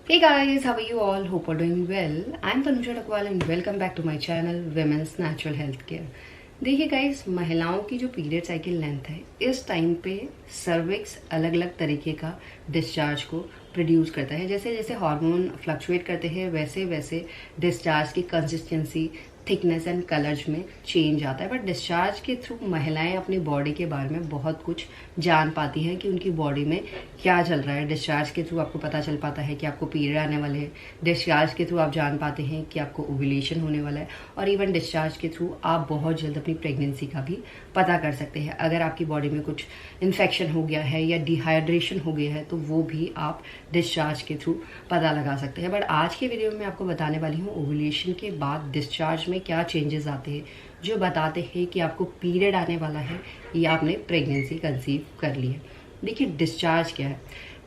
Hey guys, how are you all? Hope you're doing well. I'm Tanuja Lakwal and welcome back to my channel Women's Natural Health Care. देखिए guys, महिलाओं की जो period cycle length है, इस time पे cervix अलग अलग तरीके का डिस्चार्ज को प्रोड्यूस करता है। जैसे जैसे हार्मोन फ्लक्चुएट करते हैं वैसे वैसे डिस्चार्ज की कंसिस्टेंसी, थिकनेस एंड कलर्स में चेंज आता है। बट डिस्चार्ज के थ्रू महिलाएं अपनी बॉडी के बारे में बहुत कुछ जान पाती हैं कि उनकी बॉडी में क्या चल रहा है। डिस्चार्ज के थ्रू आपको पता चल पाता है कि आपको पीरियड आने वाले हैं। डिस्चार्ज के थ्रू आप जान पाते हैं कि आपको ओव्यूलेशन होने वाला है। और इवन डिस्चार्ज के थ्रू आप बहुत जल्द अपनी प्रेगनेंसी का भी पता कर सकते हैं। अगर आपकी बॉडी में कुछ इन्फेक्शन हो गया है या डिहाइड्रेशन हो गया है तो वो भी आप डिस्चार्ज के थ्रू पता लगा सकते हैं। बट आज के वीडियो में आपको बताने वाली हूँ ओव्यूलेशन के बाद डिस्चार्ज में क्या चेंजेस आते हैं जो बताते हैं कि आपको पीरियड आने वाला है या आपने प्रेगनेंसी कंसीव कर ली है। देखिए, डिस्चार्ज क्या है?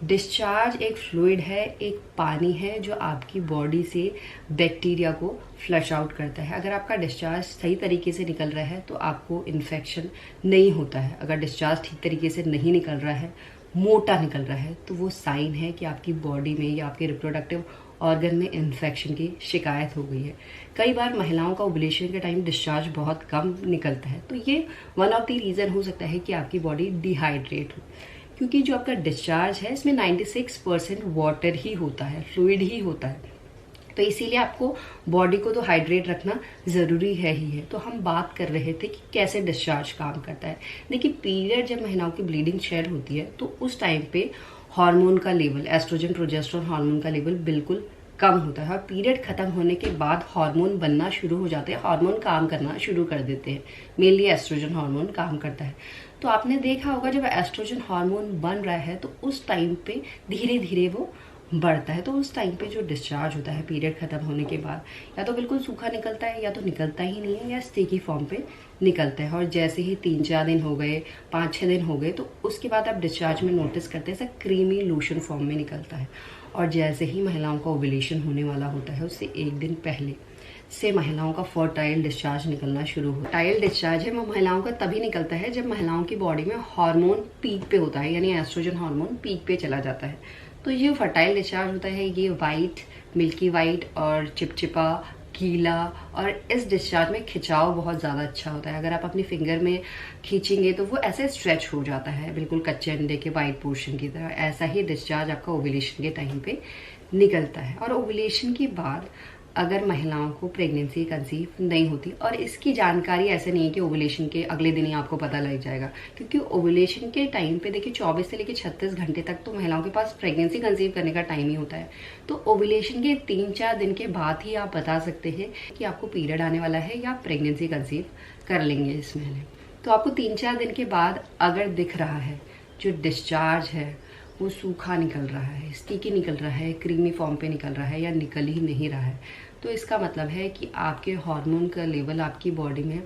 डिस्चार्ज एक फ्लूइड है, एक पानी है जो आपकी बॉडी से बैक्टीरिया को फ्लश आउट करता है। अगर आपका डिस्चार्ज सही तरीके से निकल रहा है तो आपको इन्फेक्शन नहीं होता है। अगर डिस्चार्ज ठीक तरीके से नहीं निकल रहा है, मोटा निकल रहा है, तो वो साइन है कि आपकी बॉडी में या आपके रिप्रोडक्टिव ऑर्गन में इन्फेक्शन की शिकायत हो गई है। कई बार महिलाओं का ओव्यूलेशन के टाइम डिस्चार्ज बहुत कम निकलता है, तो ये वन ऑफ द रीज़न हो सकता है कि आपकी बॉडी डिहाइड्रेट हो, क्योंकि जो आपका डिस्चार्ज है इसमें 96% वाटर ही होता है, फ्लूइड ही होता है। तो इसीलिए आपको बॉडी को तो हाइड्रेट रखना ज़रूरी है ही है। तो हम बात कर रहे थे कि कैसे डिस्चार्ज काम करता है। देखिए, पीरियड जब महिलाओं की ब्लीडिंग शेड होती है तो उस टाइम पे हार्मोन का लेवल, एस्ट्रोजन प्रोजेस्टेरोन हार्मोन का लेवल बिल्कुल कम होता है। और पीरियड खत्म होने के बाद हार्मोन बनना शुरू हो जाते हैं, हार्मोन काम करना शुरू कर देते हैं। मेनली एस्ट्रोजन हार्मोन काम करता है। तो आपने देखा होगा जब एस्ट्रोजन हार्मोन बन रहा है तो उस टाइम पे धीरे धीरे वो बढ़ता है। तो उस टाइम पे जो डिस्चार्ज होता है पीरियड खत्म होने के बाद, या तो बिल्कुल सूखा निकलता है या तो निकलता ही नहीं है या स्टिकी फॉर्म पे निकलता है। और जैसे ही 3-4 दिन हो गए, 5-6 दिन हो गए, तो उसके बाद आप डिस्चार्ज में नोटिस करते हैं ऐसा क्रीमी लोशन फॉर्म में निकलता है। और जैसे ही महिलाओं का ओव्यूलेशन होने वाला होता है उससे एक दिन पहले से महिलाओं का फर्टाइल डिस्चार्ज निकलना शुरू होता है। फर्टाइल डिस्चार्ज है वो महिलाओं का तभी निकलता है जब महिलाओं की बॉडी में हार्मोन पीक पे होता है, यानी एस्ट्रोजन हार्मोन पीक पे चला जाता है। तो ये फर्टाइल डिस्चार्ज होता है, ये वाइट, मिल्की वाइट और चिपचिपा, गीला, और इस डिस्चार्ज में खिंचाव बहुत ज़्यादा अच्छा होता है। अगर आप अपनी फिंगर में खींचेंगे तो वो ऐसे स्ट्रेच हो जाता है, बिल्कुल कच्चे अंडे के वाइट पोर्शन की तरह। ऐसा ही डिस्चार्ज आपका ओव्यूलेशन के टाइम पे निकलता है। और ओव्यूलेशन के बाद अगर महिलाओं को प्रेगनेंसी कंसीव नहीं होती, और इसकी जानकारी ऐसे नहीं है कि ओव्यूलेशन के अगले दिन ही आपको पता लग जाएगा, क्योंकि ओव्यूलेशन के टाइम पे देखिए 24 से लेकर 36 घंटे तक तो महिलाओं के पास प्रेगनेंसी कंसीव करने का टाइम ही होता है। तो ओव्यूलेशन के 3-4 दिन के बाद ही आप बता सकते हैं कि आपको पीरियड आने वाला है या प्रेगनेंसी कंसीव कर लेंगे इस महीने। तो आपको 3-4 दिन के बाद अगर दिख रहा है जो डिस्चार्ज है वो सूखा निकल रहा है, स्टिकी निकल रहा है, क्रीमी फॉर्म पे निकल रहा है या निकल ही नहीं रहा है, तो इसका मतलब है कि आपके हार्मोन का लेवल आपकी बॉडी में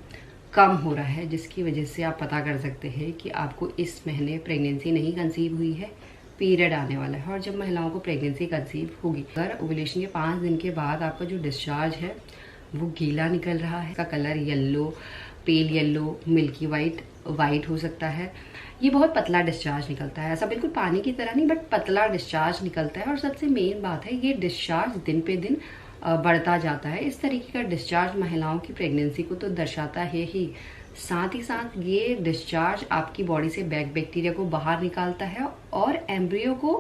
कम हो रहा है, जिसकी वजह से आप पता कर सकते हैं कि आपको इस महीने प्रेगनेंसी नहीं कंसीव हुई है, पीरियड आने वाला है। और जब महिलाओं को प्रेगनेंसी कंसीव होगी, अगर ओव्यूलेशन के 5 दिन के बाद आपका जो डिस्चार्ज है वो गीला निकल रहा है, इसका colour yellow, pale yellow, milky white हो सकता है, ये बहुत पतला डिस्चार्ज निकलता है, ऐसा बिल्कुल पानी की तरह नहीं बट पतला डिस्चार्ज निकलता है। और सबसे मेन बात है ये डिस्चार्ज दिन पे दिन बढ़ता जाता है। इस तरीके का डिस्चार्ज महिलाओं की प्रेगनेंसी को तो दर्शाता है ही, साथ ही साथ ये डिस्चार्ज आपकी बॉडी से बैड बैक्टीरिया को बाहर निकालता है और एम्ब्रियो को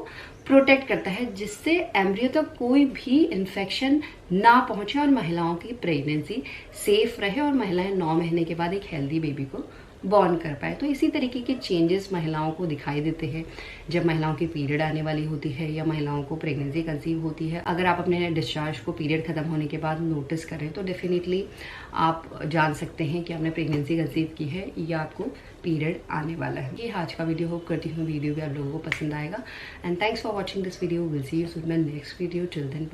प्रोटेक्ट करता है, जिससे एम्ब्रियो तक कोई भी इन्फेक्शन ना पहुंचे और महिलाओं की प्रेगनेंसी सेफ रहे और महिलाएं 9 महीने के बाद एक हेल्दी बेबी को बॉर्न कर पाए। तो इसी तरीके के चेंजेस महिलाओं को दिखाई देते हैं जब महिलाओं की पीरियड आने वाली होती है या महिलाओं को प्रेगनेंसी कंसीव होती है। अगर आप अपने डिस्चार्ज को पीरियड खत्म होने के बाद नोटिस करें तो डेफिनेटली आप जान सकते हैं कि आपने प्रेगनेंसी कंसीव की है या आपको पीरियड आने वाला है। ये आज का वीडियो, होप करती हूँ वीडियो भी आप लोगों को पसंद आएगा। And thanks for watching this video. Will see you soon my next video. Till then.